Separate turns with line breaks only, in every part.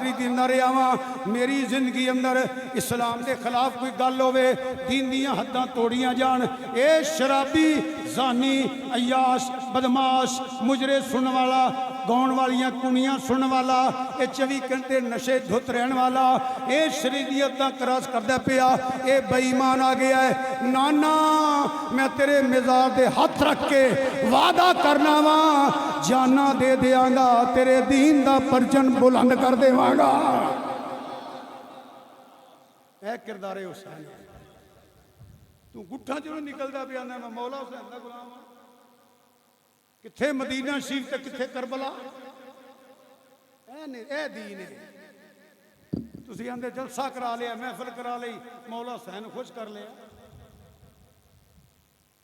बहादरी दिंदा रहा वां। मेरी जिंदगी अंदर इस्लाम के खिलाफ कोई गल होवे, दीन दियां हद्दां तोड़ियां जान, ये शराबी, जानी, अयास, बदमाश, मुजरे सुनने वाला, गाउन वालियां कुड़ियां सुनने वाला, ये 24 घंटे नशे धुत रहने वाला, ये शरीयत दा क्रॉस करदा पिया, ये बेईमान आ गया है। नाना मैं तेरे मिजाज दे हाथ रख के वादा करना वा, जाना दे देंगा, तेरे दीन दा परचम बुलंद कर देवांगा। ऐ किरदारे हुसैन। तू गुट्ठा चलो निकलदा पिया, मैं मौला हुसैन दा गुलाम हां। किथे मदीना शरीफ ते किथे करबला। ए दीन है। तुसीं आंदे जलसा करा लिया, महफिल करा ली, मौला हुसैन खुश कर लिया।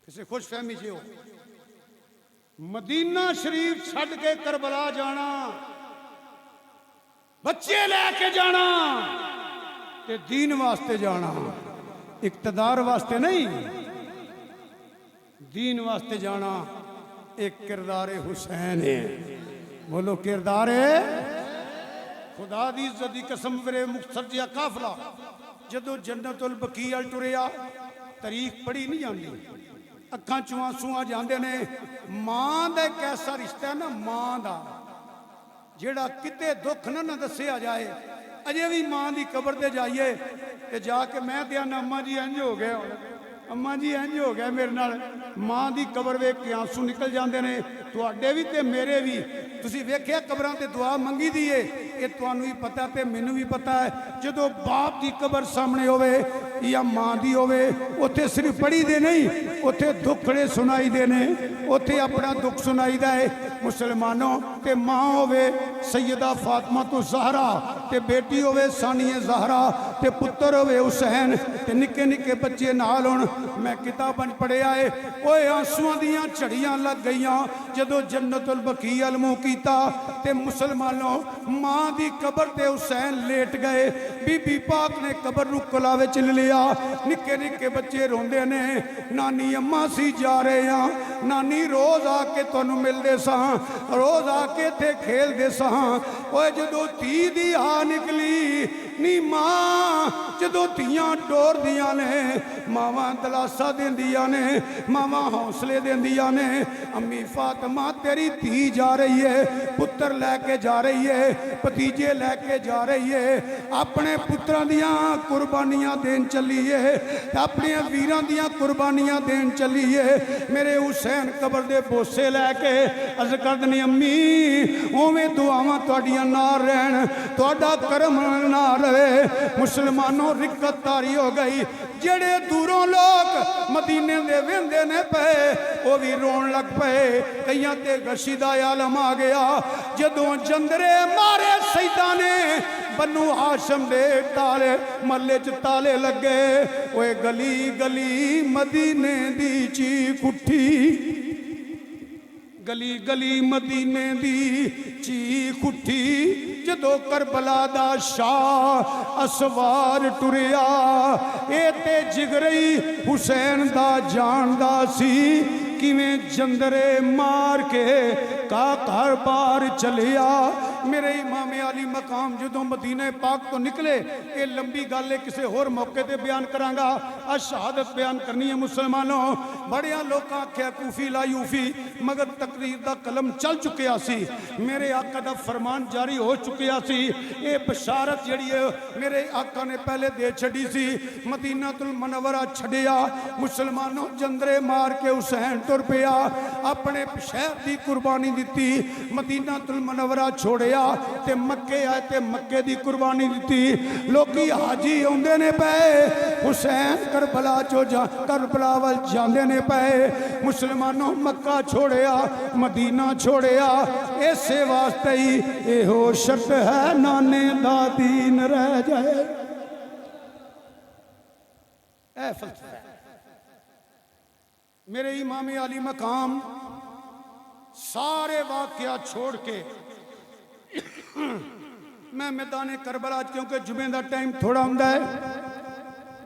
किसी खुश फहमी च हो। मदीना शरीफ छड़ के करबला जाना, बच्चे लैके जाना ते दीन वास्ते जाना, इक्तदार वास्ते नहीं, दीन वास्ते जाना। एक किरदारे हुसैन है। बोलो किरदारे खुदा दी इज्जत दी कसम, मेरे मुक्तसर जिहा काफला जदों जन्नतुल बकी अल टुरिया, तारीख पढ़ी नहीं जाती, अखां चों आंसू आ जांदे ने। मां दा एक ऐसा रिश्ता है ना, मां दा जेड़ा किते दुख ना दसिया जाए। अजे भी मां दी कबर ते जाइए ते जाके मैं ते आना अम्मा जी इंज हो गया, अम्मा जी इंज हो गया मेरे नाल। मां दी कबर वेख के आंसू निकल जाते हैं, तुहाडे भी ते मेरे भी। तुसीं वेख्या कबरां ते दुआ मंगी दी है, ये तुहानूं भी पता ते मैनूं भी पता है। जदों बाप की कबर सामने होवे या मां दी होवे, उत्थे सिर्फ पढ़ी दे नहीं, उत्थे दुखड़े सुनाई दे ने, उत्थे अपना दुख सुनाईदा है। मुसलमानों ते मां होवे सैयदा फातिमा तो ज़हरा, ते बेटी होवे सानिया ज़हरा, ते पुत्र होवे हुसैन, ते निक्के निक्के बच्चे नाल होण। मैं किताबां पढ़िया है, ओए आंसुआं दियां झड़ियां लग गईयां जदों जन्नतुल बकी अल मुंह कीता, ते मुसलमानों मां दी कबर ते हुसैन लेट गए। बीबी पाक ने कबर नूं कोला विच ले लिया, निक्के निक्के बच्चे रोंदे ने, नानी अम्मा सी जा रहे हैं, नानी रोज आके तुहानूं मिलदे सां, रोज आके इत्थे खेलदे सां। ओए जदों धी दी आ निकली नी मां, जदों धीआं टोरदियां ने, मावां दलासा देंदियां ने, मावां हौसले देंदियां ने। अम्मी फातिमा तेरी धी जा रही है, पुत्र लैके जा रही है, भतीजे लैके जा रही है, अपने पुत्रां दियां कुर्बानियां देन चली है, अपने वीरां दियां कुर्बानियां देन चली है। मेरे हुसैन कबर दे बोसे लैके अर्ज कर दनी अम्मी उवें दुआवां तुहाडियां नाल रहन, तुहाडा करम ना रहे। मुसलमानों रिक्कत तारी हो गई, जेड़े दूरों लोग मदीने दे वेंदे ने पे वो भी रोन लग पे। कईयां ते गशी दा आलम आ गया जदों जंदरे मारे सैयदा ने, बन्नू हाशम दे ताले महल्ले च ताले लगे। ओए गली गली मदीने दी चीख उठी, गली गली मदीने दी चीख उठी, जदों करबला दा शाह असवार टुरिया। ए ते जिगरई हुसैन दा जानदा सी, किवें जंदरे मार के का घर बार चलिया। मेरे इमाम आली मकाम जदों मदीने पाक तो निकले, ये लंबी गल है, किसी होर मौके ते बयान करांगा। अज शहादत बयान करनी है मुसलमानों। बड़िया लोग आख्या कूफी ला यूफी, मगर तकरीर दा कलम चल चुकिया सी, मेरे आका दा फरमान जारी हो चुकिया सी। ये बशारत जिहड़ी है मेरे आका ने पहले दे छड़ी सी। मदीनातुल मुनव्वरा छड़िया, मुसलमानों जंदरे मार के हुसैन तुर पिया, अपने शहर की कुर्बानी दी। मदीनातुल मुनव्वरा छोड़िया ते मक्के आए ते मक्के दी कुर्बानी दी। लोकी हाजी आउंदे ने पे, हुसैन करबला चो जा करबला वल जांदे ने पे। मुसलमानों मक्का छोड़िया, मदीना छोड़िया, इसे वास्ते ही एहो शर्त है नाने दा दीन रह जाए। ऐ फलसफा मेरे इमाम आली मकाम सारे वाकया छोड़ के मैं मैदान करबला, क्योंकि जुमे का टाइम थोड़ा होंदा है,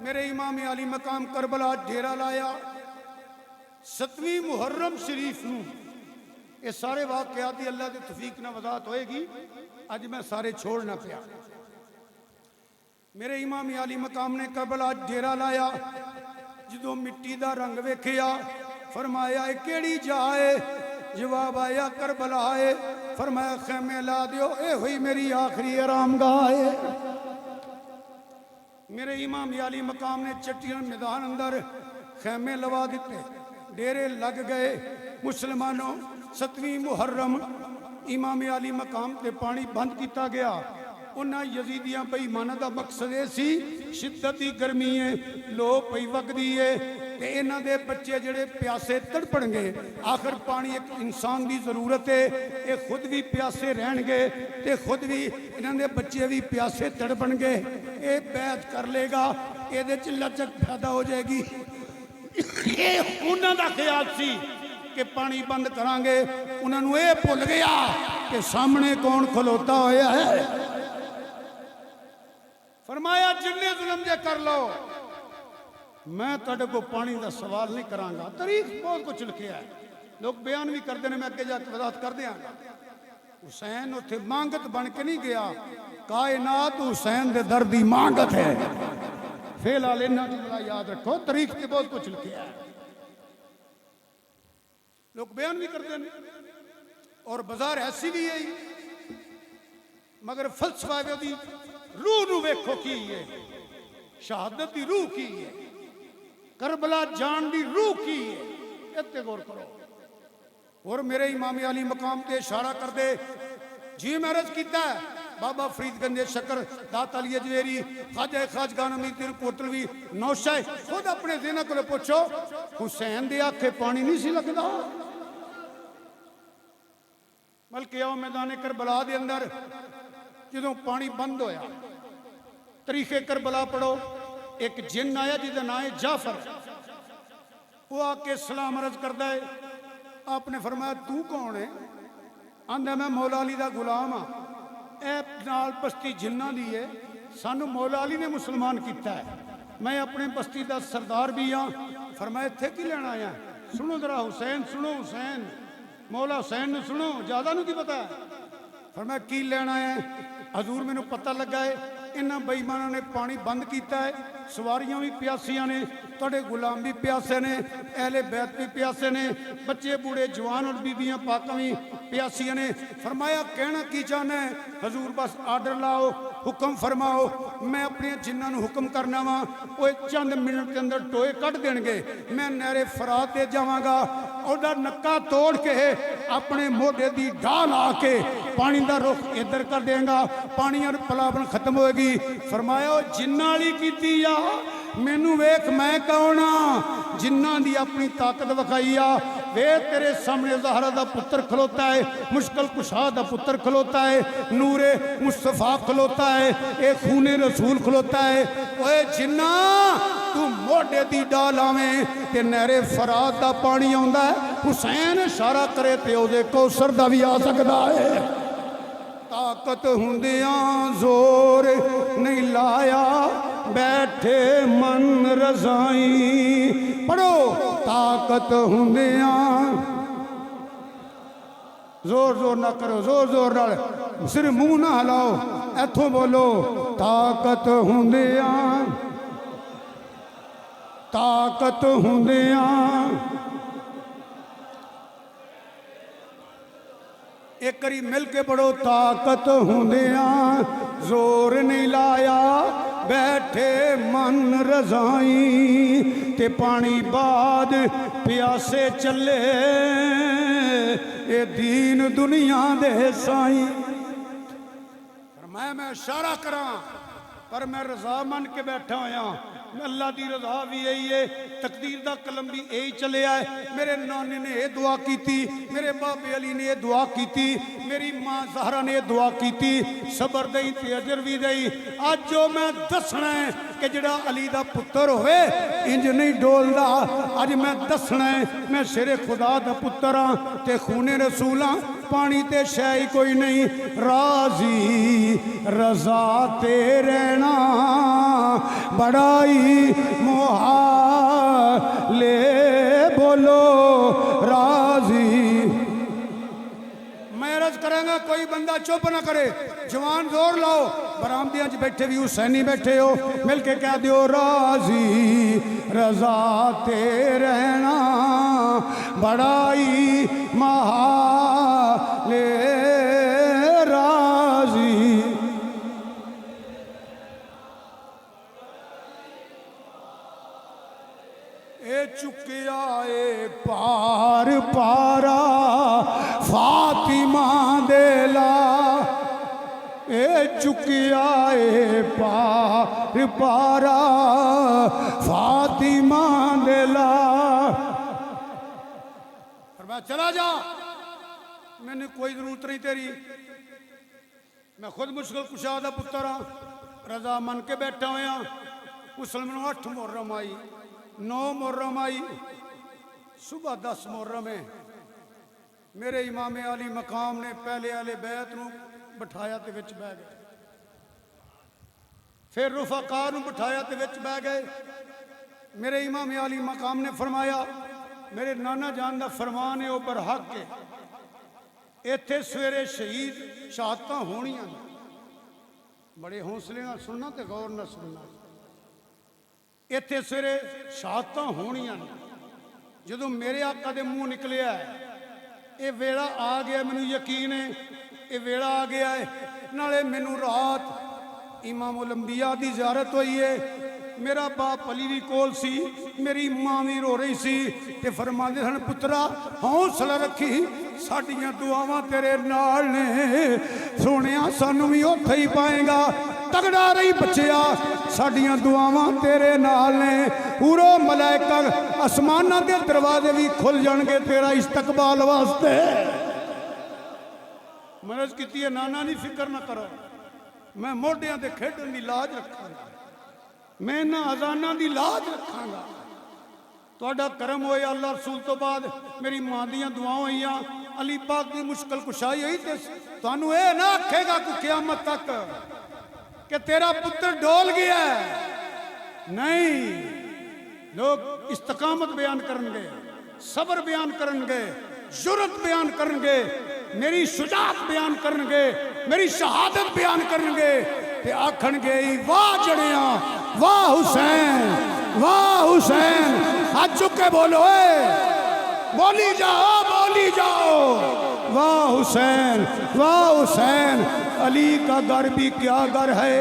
मेरे इमाम आली मकाम करबला डेरा लाया। 7वीं मुहर्रम शरीफ नूं ये सारे वाकयात दी अल्लाह की तौफीक नाल वज़ाहत होएगी। अज मैं सारे छोड़ना पिया। मेरे इमाम अली मकाम ने करबला डेरा लाया, जो मिट्टी का रंग वेखिया फरमाया केड़ी जाए, जवाब आया करबला है। फरमाया खैमे ला दियो, ए हुई मेरी आखिरी आरामगाह है। मेरे इमाम अली मकाम ने चट्टियां मैदान अंदर खैमे लवा दिते, डेरे लग गए। मुसलमानों 7वीं मुहर्रम इमाम अली मकाम ते पानी बंद किया गया। उन्होंने यजीदियां बेईमाना का मकसद यह सी, शिद्दत की गर्मी है, लो पई वगदी है, ते इन्हां दे बच्चे जिहड़े प्यासे तड़पणगे। आखिर पानी एक इंसान की जरूरत है, ये खुद भी प्यासे रहणगे ते खुद भी इन्हां दे बच्चे भी प्यासे तड़पणगे। ये बैत कर लेगा, ये लचक पैदा हो जाएगी। ये उन्हां दा ख्याल सी कि पानी बंद करांगे, उन्होंने ये भुल गया कि सामने कौन खलोता होया है। फरमाया जिन्ने जुल्म जे कर लो, मैं तुहाडे को पानी का सवाल नहीं करांगा। तारीख बहुत कुछ लिखिया है, लोग बयान भी करते हैं, मैं अगे जाके वजाहत कर दियांगा। हुसैन उत्थे मांगत बन के नहीं गया, कायनात हुसैन दे दर दी मांगत है। फिलहाल इन्हां जुमला याद रखो, तारीख से बहुत कुछ लिखिया है, लोग बयान भी करते हैं और बाजार ऐसी भी है, मगर फलसफा दी रूह नूं वेखो की है, शहादत की रूह की है, करबला जान की रूह की है, इत्ते गौर करो। और मेरे इमाम अली मकाम ते इशारा कर दे जी मैं अर्ज किया है, बाबा फरीदगंज शकर दाता अली अजवेरी खाजा खाजगान अमीर कोटलवी नौशाह खुद अपने जिन्हां को पूछो, हुसैन दे आखे पानी नहीं सी लगदा। बल्कि आओ मैदान करबला दे अंदर जो पानी बंद होया, तरीके करबला पढ़ो, एक जिन आया जिसका नाम है जाफर, वो आके सलाम अर्ज करता है। आपने फरमाया तू कौन है? आंदा मैं मौला अली का गुलाम हाँ, ए नाल बस्ती जिन्ना दी है, सानू मौला अली ने मुसलमान किया है, मैं अपने बस्ती का सरदार भी हाँ। फरमाया इत्थे की लेना आया? सुनो जरा हुसैन, सुनो हुसैन, मौला हुसैन ने सुनो, ज्यादा नूं की पता है। फरमाया की लेना है? हजूर मैनू पता लगा है इन्हां बेईमानां ने पानी बंद किया है, सवारियां भी प्यासियां ने, तुहाडे गुलाम भी प्यासे ने, अहले बैत भी प्यासे ने, बच्चे बूढ़े जवान और बीबियां पाकां भी प्यासियां ने। फरमाया कहना की चाहना है? हजूर बस आर्डर लाओ, हुक्म फरमाओ, मैं अपने जिन्हां नूं हुक्म करना वा वो चंद मिनट के अंदर टोए कट देणगे, मैं नहरे फरात दे जावांगा, ओहदा नक्का तोड़ के अपने मोढे दी ढाल आके पानी का रुख इधर कर देगा, पानी और पलावन खत्म होएगी। फरमाया जिन्ना वाली कीती आ, मैनू वेख मैं कौन हाँ, जिन्ना दी अपनी ताकत विखाई आ। वे तेरे सामने ज़हरा दा पुत्र खलोता है, मुश्किल कुशा दा पुत्र खलोता है, नूरे मुस्तफा खलोता है, एक खूने रसूल खलोता है। ओए जिन्ना तू मोढे दी डाल आवें ते नहरे फरात दा पानी आउंदा है, हुसैन इशारा करे ते ओदे कौसर दा भी आ सकदा है। ताकत हुंदियां जोर नहीं लाया, बैठे मन रजाई। पढ़ो ताकत हुंदियां, जोर जोर ना करो, जोर जोर नाल, सिर्फ मुंह ना हिलाओ, इथों बोलो ताकत हुंदियां, ताकत हुंदियां। एक करी मिल के पढ़ो ताकत हुंदियां जोर नहीं लाया, बैठे मन रजाई। ते पानी बाद प्यासे चले, ये दीन दुनिया दे साई। मैं इशारा करा पर मैं रजा मन के बैठा होया, अल्लाह की रजा भी यही है, तकदीर का कलम भी यही चले आए। मेरे नाने ने यह दुआ की थी, मेरे बाबे अली ने यह दुआ की थी, मेरी माँ ज़हरा ने यह दुआ की थी, सबर दई ते अजर भी दई। अज जो मैं दसना है कि जड़ा अली का पुत्र होवे इंज नहीं डोलदा, अज मैं दसना है मैं शेरे खुदा का पुत्र हाँ ते खूने रसूल हाँ, पानी ते शै कोई नहीं, राजी रजा ते रहना बड़ाई मुहाले, बोलो राजी। मैं अर्ज कर बोलेंगे कोई बंदा चुप ना करे, जवान जोर लाओ। बरामदियां च बैठे भी हुसैनी बैठे हो, मिल के कह दियो राजी रजा ते रहना बड़ाई महाले राजी। ए चुकिया ए पार पारा फातिमा देला, ए चुकिया ए पार पारा फातिमा देला। मैं चला जा, मैंने कोई जरूरत नहीं तेरी, मैं खुद मुश्किल कुशा दा पुत्र हाँ, रजा मन के बैठा होया। उस समय 8 मुहर्रम आई, 9 मुहर्रम आई, सुबह 10 मुहर्रम है। मेरे इमाम अली मकाम ने पहले वाले बैत नूं बिठाया ते विच बह गए, फिर रुफाका नूं बिठाया ते विच बह गए। मेरे इमाम अली मकाम ने फरमाया मेरे नाना जान का फरमान है, वह बरहक है, इत्थे सवेरे शहीद शहादत होनियां। बड़े हौसले नाल सुनना ते गौर नाल सुनना, इत्थे सवेरे शहादत होनियां। जदों मेरे आका दे मूँह निकलिया ये वेला आ गया, मैनू यकीन है ये वेला आ गया है। नाले मैनू रात इमामुल अंबिया दी ज़ियारत हुई है, मेरा बाप अली भी कोल सी, मेरी मां भी रो रही सी ते फरमांदे सन पुत्रा हौसला रखी, साडियां दुआवां तेरे नाल ने, सोनिया सानू भी उत्थे ही पाएगा। तगड़ा रही बच्चिया, साडियां दुआवां तेरे नाल ने। पूरो मलाइका आसमानां दे दरवाजे भी खुल जाणगे तेरा इस्तकबाल वास्ते। मरज कीती है नाना दी फिक्र ना करो, मैं मोढियां ते खेडण दी लाज रखांगा, मैं इन्हां अजानां दी लाज रखांगा। तुहाडा करम होए अल्लाह रसूल तो बाद मेरी मां दियां दुआवां होईयां, अली पाक की मुश्किल कुशाई हुई ते तुहानू ये ना आखेगा कि क़यामत तक कि तेरा पुत्र डोल गया है। नहीं, लोग इस्तकामत बयान करनगे, सबर बयान करनगे, जुर्रत बयान करनगे, मेरी शुजाअत बयान करनगे, मेरी शहादत बयान करनगे ते आखणगे वाह जड़िया, वाह हुसैन, वाह हुसैन। हाथ चुक के बोलो, बोली जाओ, बोली जाओ, वाह हुसैन, वाह हुसैन। अली का घर भी क्या घर है,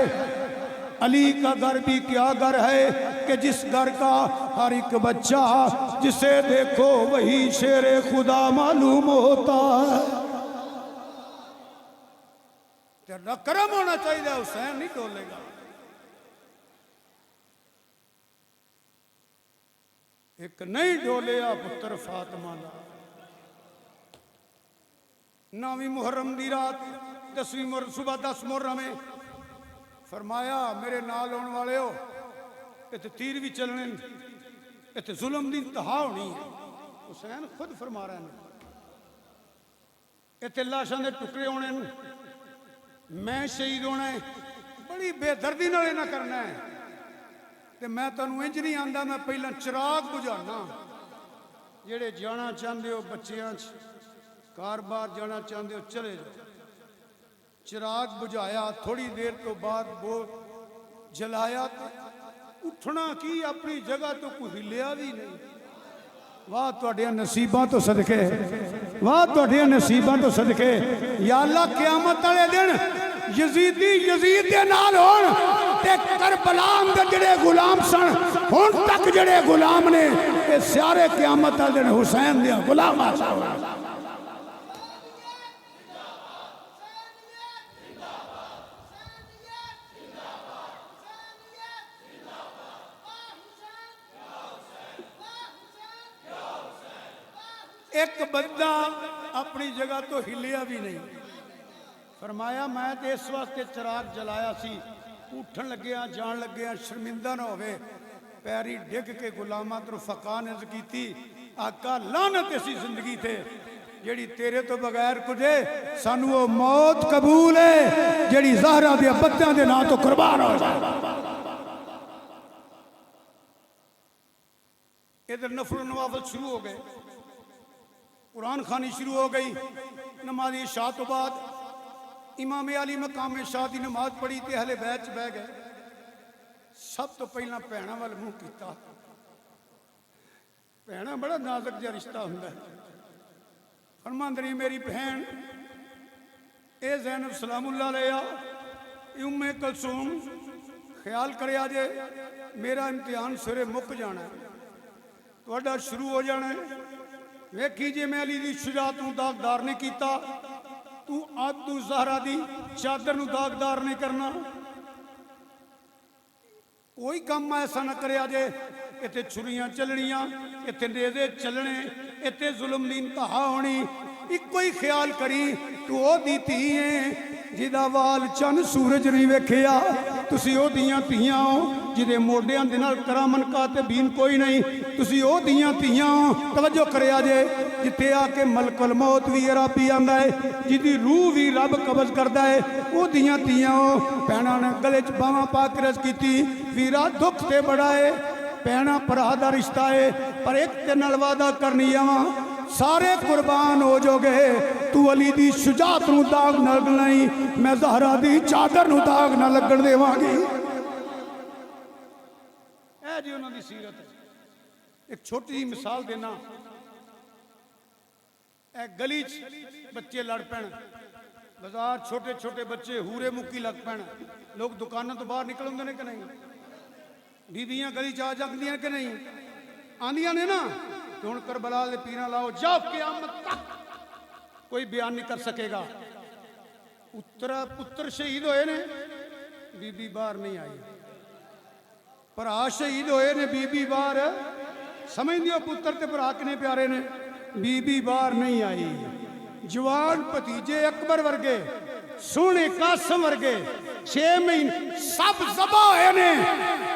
अली का घर भी क्या घर है कि जिस घर का हर एक बच्चा जिसे देखो वही शेरे खुदा मालूम होता है। तेरा करम होना चाहिए, हुसैन नहीं डोलेगा। एक नहीं डोलिया पुत्र फातिमा दा। 9वीं मुहर्रम दी रात 10वीं मुहर्रम सुबह 10 मुहर्रम में फरमाया मेरे नाल आने वाले हो, इत्थे तीर भी चलने, इत्थे जुल्म की इंतहा होनी है। हुसैन खुद फरमा रहे हैं इत्थे लाशां दे टुकड़े होने, मैं शहीद होना है, बड़ी बेदर्दी नाल ना करना है। ते मैं तुहानू इंज नहीं आंदा, मैं पहला चिराग बुझाना। जेड़े जाना चाहते हो बच्चियां कार बार जाना चाहते हो चले जाओ। चिराग बुझाया, थोड़ी देर तो बाद वो जलाया, उठना की अपनी जगह तो कोई हिलिया भी नहीं। वाह तुहाडियां नसीबां तो सदके, वाह तुहाडियां नसीबां तो सदके। या अल्लाह क़यामत वाले दिन यजीदी यजीद दे नाल होण ते करबला दे जेड़े गुलाम सन हुण तक जेड़े गुलाम ने ये सारे क़यामत वाले दिन हुसैन दे गुलाम आ। एक बंदा अपनी जगह तो हिलिया भी नहीं। फरमाया मैं तो इस वास्ते चिराग जलाया सी, उठन लग्या जान लग्या शर्मिंदा ना होवे, पैरी डिग के गुलामा तो फका ने की आका लानत ऐसी जिंदगी थे जेड़ी तेरे तो बगैर कुझे, सानू वो मौत कबूल है जेड़ी ज़हरा दे बच्चों के नाम तो कुर्बान हो जाए। इधर नफल नवाफल शुरू हो गए। कुरान खानी शुरू हो गई। नमाज शाह तो बाद इमाम अली मकाम शाह की नमाज पढ़ी तो हले बैच बह गए। सब तो पहला भैणों वाल मुँह किया। भैणा बड़ा नाजुक जिहा रिश्ता हुंदा है। फरमांदी मेरी भैन ए ज़ैनब सलामुल्लाह अलैहा उम्मे कलसूम ख्याल करे जे मेरा इम्तिहान सिरे मुक जाना है, तुहाडा शुरू हो जाना है। वेखी जे मैं अली दी शुजाअत नूं दागदार नहीं कीता, तू आदू ज़हरा दी चादर नूं दागदार नहीं करना। कोई काम ऐसा ना करे जे इत्थे छुरियां चलनियां, इत्थे नेज़े चलने, इत्थे जुल्म दी इंतहा होनी। इको ही ख्याल करी तू ओदी धी है जिदा वाल चन सूरज नहीं वेखिया, तुसी ओदियां धीआं हो जिदे मोडियां दे नाल करामन काते बीन कोई नहीं, तुसी ओदियां धीआं हो। तवज्जो करिया जे जिथे आके मलकुल मौत भी अराबी आंदा है, जिदी रूह भी रब कब्ज करदा है, ओदियां धीआं हो। भैणां ने गले च बावां पा के रज कीती, वीरा दुख ते बड़ा है, भैणा भरा दा रिश्ता है, पर एक ते नाल वादा करनी आवां सारे कुर्बान हो जोगे, तू अली दी शुजाअत नूं दाग न लगनी, मैं ज़हरा दी चादर नूं दाग न लगन देवांगी। ऐ जी उन्हां दी सीरत। एक छोटी जी मिसाल देना, ए गली च बच्चे लड़ पैण, बाजार छोटे छोटे बच्चे हूरे मुक्की लग पैण, लोग दुकानों तो बाहर निकल आउंदे ने कि नहीं? बीबियां गली च आ जांदियां कि नहीं? आंदियां ने ना। तो हुण करबला दे पीरां लाओ जाओ, क़यामत तक कोई बयान नहीं कर सकेगा। पुत्र शहीद होए ने, बीबी बाहर नहीं आई। भरा शहीद होए ने, बीबी बाहर। समझ दियो पुत्र ते भरा किने प्यारे ने, बीबी बाहर नहीं आई। जवान भतीजे अकबर वर्गे, सोहने कासम वर्गे 6 महीने सब ज़बा होए ने।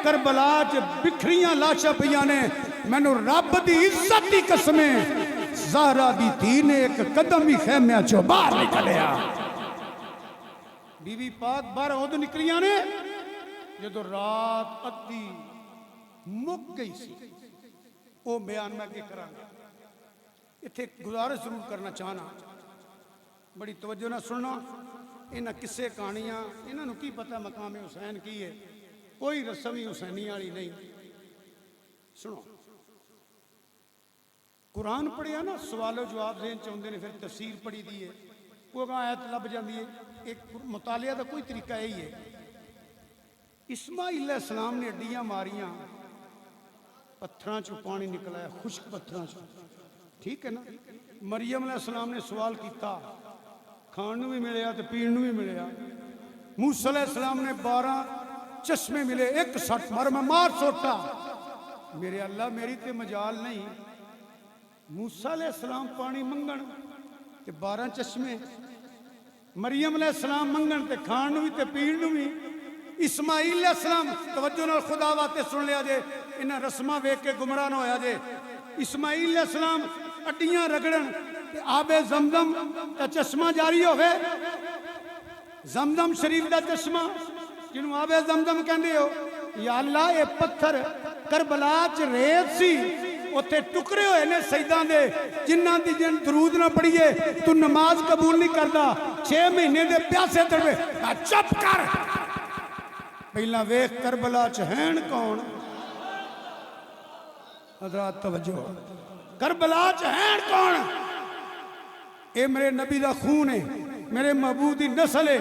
करबला च बिखरियां लाशां पईयां ने। मैनू रब दी इज्जत दी कसमे ज़हरा दी धी ने एक कदम भी खैमिया चो बाहर नहीं कढ़िया। बीबी पाक बाहर उदों निकलियां ने जदों रात अद्धी मुक गई सी। वो बयान मैं अगे करांगा। इत्थे गुजारिश जरूर करना चाहना, बड़ी तवज्जो नाल सुनना। इन्हां किस्से कहानियां इन्हां नूं की पता मकाम हुसैन की है, कोई रस्म ही हुसैनी वाली नहीं। सुनो, कुरान पढ़िया ना, सवालो जवाब ज़हन च आउंदे ने, फिर तफसीर पढ़ी दी है, कोई आयत लभ जाती है। एक मुतालिया का कोई तरीका यही है। इस्माइल अलैहिस्सलाम ने अड्डियां मारियां, पत्थरां चों पानी निकला है, खुश्क पत्थरां चों, ठीक है ना। मरियम अलैहिस्सलाम ने सवाल किया, खाण नूं भी मिलिया ते पीण नूं भी मिलिया। मूसा अलैहिस्सलाम ने 12 चश्मे मिले, एक सट मार सोटा। मेरे अल्लाह मेरी ते मजाल नहीं। मूसा अलैहिस्सलाम पानी मंगण ते 12 चश्मे, मरियम अलैहिस्सलाम मंगण ते खाण नूं भी ते पीण नूं भी। इस्माइल अलैहिस्सलाम, तवज्जो नाल खुदा वास्ते सुन लिया जे, इन्हां रस्मां वेख के गुमराह ना होया जे। इस्माइल अलैहिस्सलाम अड्डियां रगड़न ते आबे जमजम दा चश्मा जारी होवे। जमजम शरीफ दा चश्मा जिन्हों आबे जमजम कहंदे हो। या अल्लाह, ये पत्थर करबला च रेत सी, उत्थे टुकड़े होए ने शहीदां दे, जिन्हां दी जिन दरूद ना पढ़िए तू नमाज कबूल नहीं करदा। 6 महीने दे प्यासे तड़वे। चुप कर, पहला वेख करबला च हैन कौन? हज़रात तवज्जो, करबला च हैन कौन? ये मेरे नबी दा खून है, मेरे महबूब दी नस्ल है।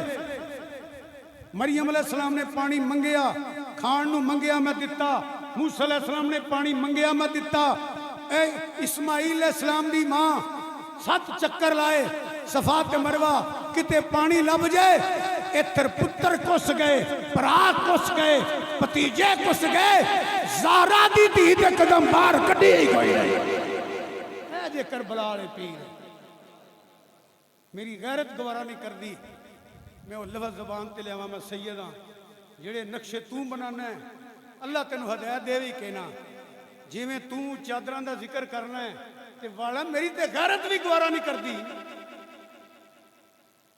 मरियम अलैहिस्सलाम ने पानी मंगया, खाण नूं मंगया मैं दिता। मूसा अलैहिस्सलाम ने पानी मंगया मैं दिता। इस्माइल अलैहिस्सलाम दी मां 7 चक्कर लाए सफा ते मरवा, किते पानी लभ जाए। इधर पुत्र कुस गए, भरा कुस गए, भतीजे कुस गए, ज़हरा दी धी दे कदम बाहर कढे ही कोई नहीं। ऐ जे करबला वाले पीर, मेरी गैरत गवारा नहीं करदी। मैं वो लफ्ज़ ज़बान ते लियावां, मैं सैयद हां। जेड़े नक्शे तू बनाना है, अल्लाह तेन हदायत दे भी कहना। जिमें तू चादरां दा जिक्र करना है ते वाला मेरी ते गैरत भी गवारा नहीं करदी।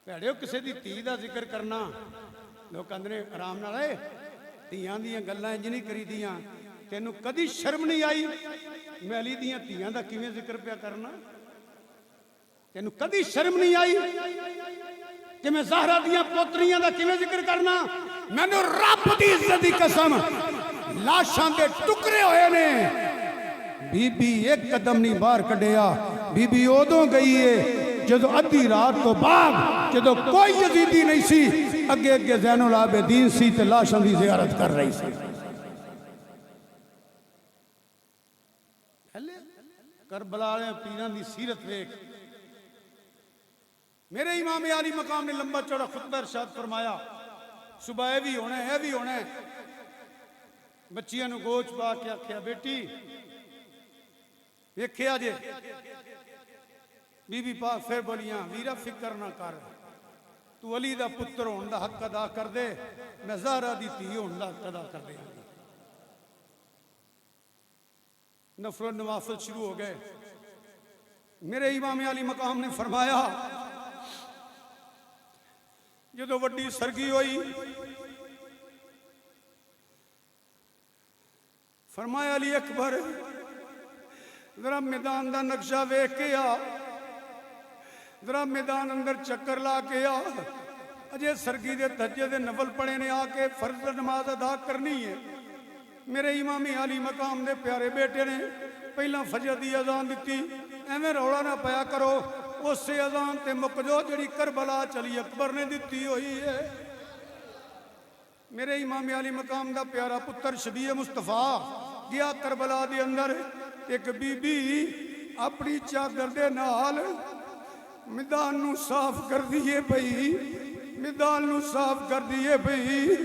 भैड़ियो, किसी दी धी दा जिक्र करना, लोग कहंदे ने आराम नाल धियां दियां गल्लां इंज नहीं करी दियां। तैनूं कदी शर्म नहीं आई? मैं अली दियां धियां दा किवें जिक्र पिया करना? तेन कदी शर्म नहीं आई कि मैं ज़हरा दियां पोतरियां दा किवें जिक्र करना? मैनू रब दी इज्जत दी कसम, लाशां दे टुकड़े होए ने, बीबी एक कदम नहीं बाहर कढ़िया। बीबी उदों गई है जदों अद्धी रात तो बाद, जदों कोई यजीदी नहीं सी, अगे अगे ज़ैनुल आबिदीन सी ते लाशां दी ज़ियारत कर रही सी। करबला वाले पीरां दी सीरत वेख। मेरे इमाम आली मकाम ने लंबा चौड़ा खुतबा इरशाद फरमाया, सुबह यह भी होना है, यह भी होना है। बच्चियां नूं गोच पा के आख्या, बेटी वेख्या जे। बीबी पाक फिर बोलियां, वीरा फिक्र ना कर, तू अली दा पुत्र होने दा हक अदा कर दे, मैं ज़हरा दी धी होने दा हक अदा कर दे। नफर नवाफिल शुरू हो गए। मेरे इमाम आली मकाम ने फरमाया, जो वड्डी सरगी हुई, फरमाया अली अकबर जरा मैदान का नक्शा वेख के आ, जरा मैदान अंदर चक्कर ला के आ। अजे सरगी दे धज्जे दे नफल पड़े ने, आके फर्ज नमाज अदा करनी है। मेरे इमामी आली मकाम दे प्यारे बेटे ने पहला फजर दी अजान दी, एवें रौला ना पाया करो, उसे अजान ते मुक जो जिहड़ी करबला चली अकबर ने दी हुई है। मेरे इमाम आली मकाम दा प्यारा पुत्र शबीए मुस्तफा गया करबला दे अंदर। एक बीबी अपनी चादर दे नाल मैदान नू साफ कर दिए पई, मैदान नू साफ कर दिए पई।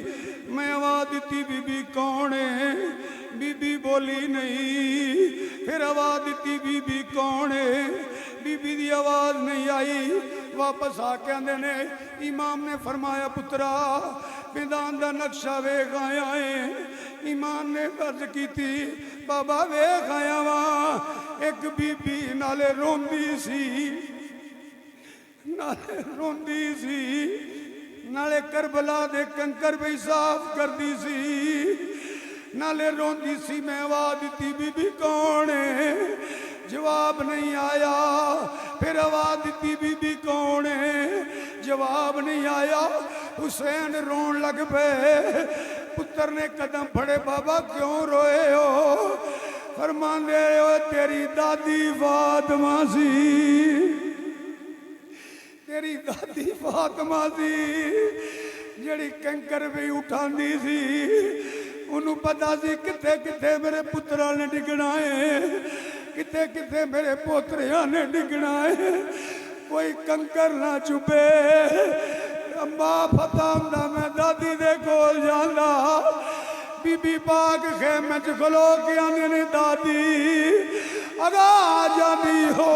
मैं आवाज दी, बीबी कौन है? बीबी बोली नहीं। फिर आवाज दी, बीबी कौन है? बीबी दी आवाज नहीं आई। वापस आके आंदे ने, इमाम ने फरमाया, पुत्रा मैदान दा नक्शा वेख आया है। इमाम ने अर्ज की थी, बाबा वेख आया वा। एक बीबी नाले रोंदी सी, नाले रोंदी सी, नाले करबला दे कंकर भी साफ कर दी सी, नाले रोंदी सी। मैं आवाज दी, बीबी कौन है? जवाब नहीं आया। फिर आवाज दी, बीबी कौन है? जवाब नहीं आया। हुसैन रोन लग पे। पुत्र ने कदम फड़े, बाबा क्यों रोए हो? फरमांदे हो तेरी दादी फातिमा सी, तेरी दादी फातिमा सी जड़ी कंकर भी उठांदी सी। उन्होंने पता सी किथे किथे मेरे पुत्रा ने डिगना है, किथे किथे मेरे पोतरिया ने डिगना है। कोई कंकर ना चुपे। अम्मा पता होंदा मैं दादी दे कोल जांदा। बीबी पाक खेमे च खलो के आंदे ने, दादी अगा जाती हो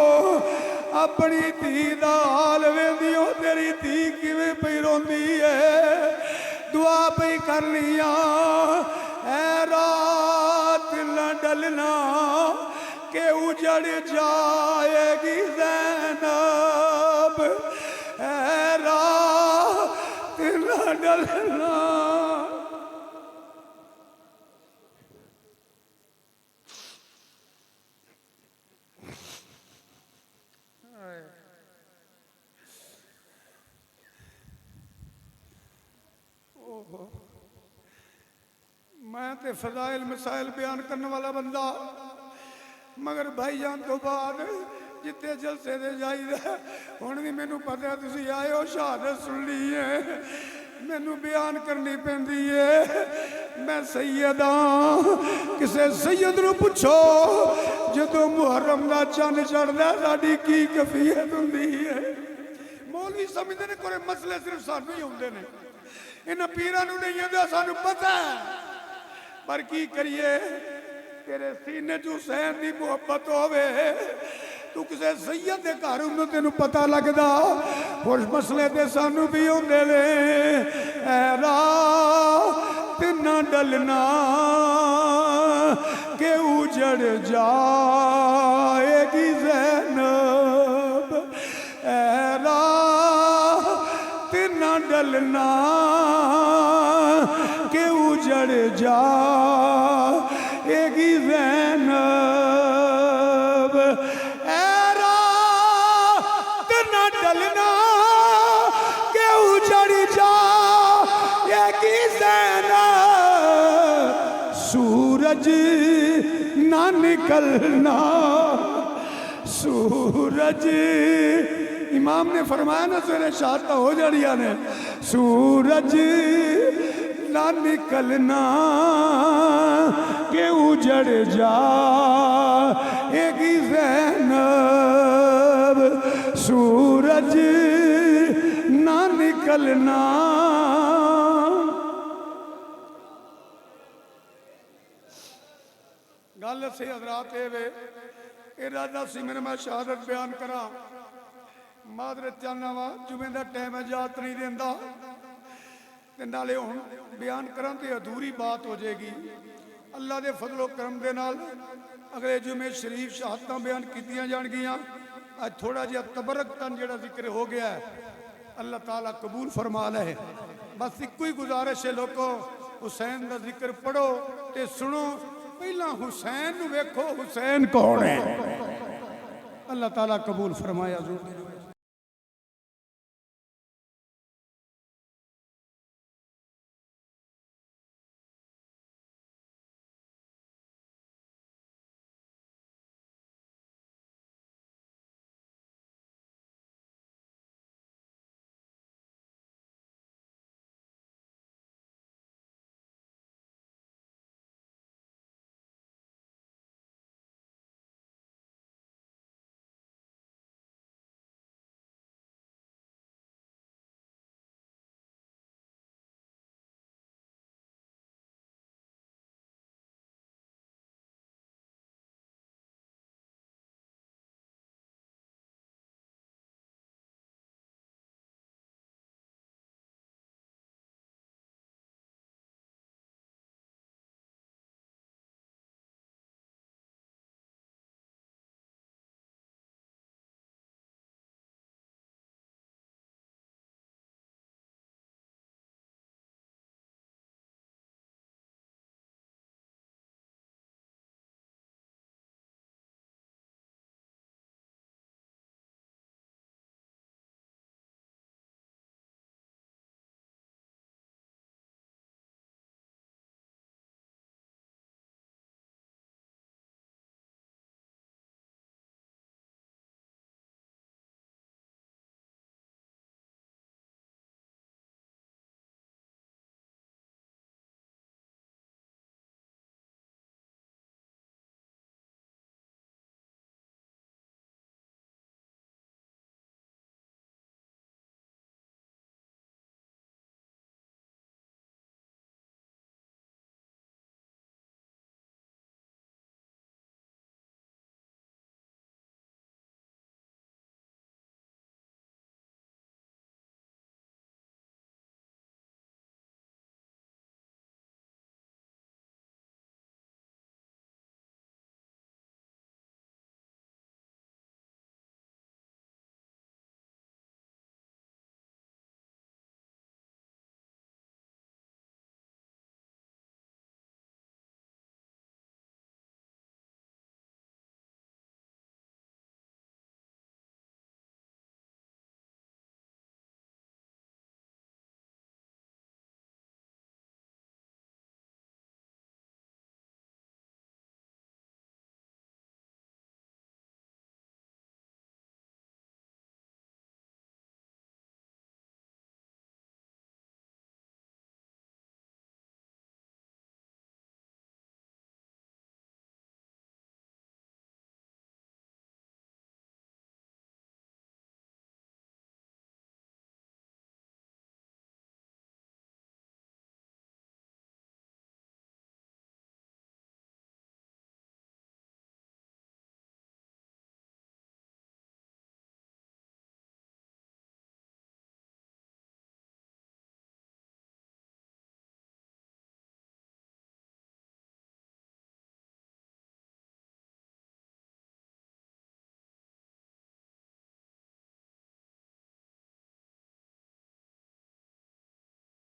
अपनी धी दा हाल वेंदी हो, तेरी धी किवें पई रोंदी है। दुआ पई करनी आ, ऐ रात न डलना के उजड़ जाएगी ज़ैनब, ऐ रात न डलना। मैं तो फजाइल मसाइल बयान करने वाला बंदा, मगर भाईजान तो बाद जिते जलसे दे जाइदा हुण भी मैनू पता है तुसीं आए हो, शहादत सुन ली है, मैनू बयान करनी पैंदी है। मैं सैयद हाँ। किसे सैयद नूं पुछो जदों मुहर्रम दा चंद चढ़दा साडी की कैफियत हुंदी है। मौलवी समझदे ने कोई मसले सिर्फ सानू ही हुंदे ने, इन्हां पीरां नूं नहीं आंदा, सानू पता है। पर की करिए, तेरे सीने च हुसैन दी मुहब्बत होवे, तू किसे सैयद दे घर हुंदे तेनू पता लगदा। और मसले ते सानू भी हुंदे ने। ऐ रात ना डलना के उजड़ जाएगी ज़ैनब, ऐ रात ना डलना के उजड़ जाएगी ज़ैनब, ऐ रात सूरज ना निकलना, सूरज इमाम ने फरमाया ना सवेरे शहादत हो जानिया ने, सूरज ना निकलना के उजड़ जाएगी ज़ैनब, सूरज ना निकलना। गल से हजरात वे इरादा सी मेरा मैं शहादत बयान करा, मादरत चाहना वा जुमे का टाइम है जात नहीं देंदा ते नाले हुण बयान करा तो अधूरी बात हो जाएगी। अल्लाह के फजलो करम दे नाल अगले जुमे शरीफ शहादत बयान कीतियां जाणगियां। अज थोड़ा जिहा तबरकतन जिहड़ा जिक्र हो गया है अल्लाह ताला कबूल फरमा ले। बस इको ही गुजारिश है लोगों, हुसैन का जिक्र पढ़ो ते सुनो, पहला हुसैन नूं वेखो हुसैन कौन है। अल्लाह ताला कबूल फरमाया।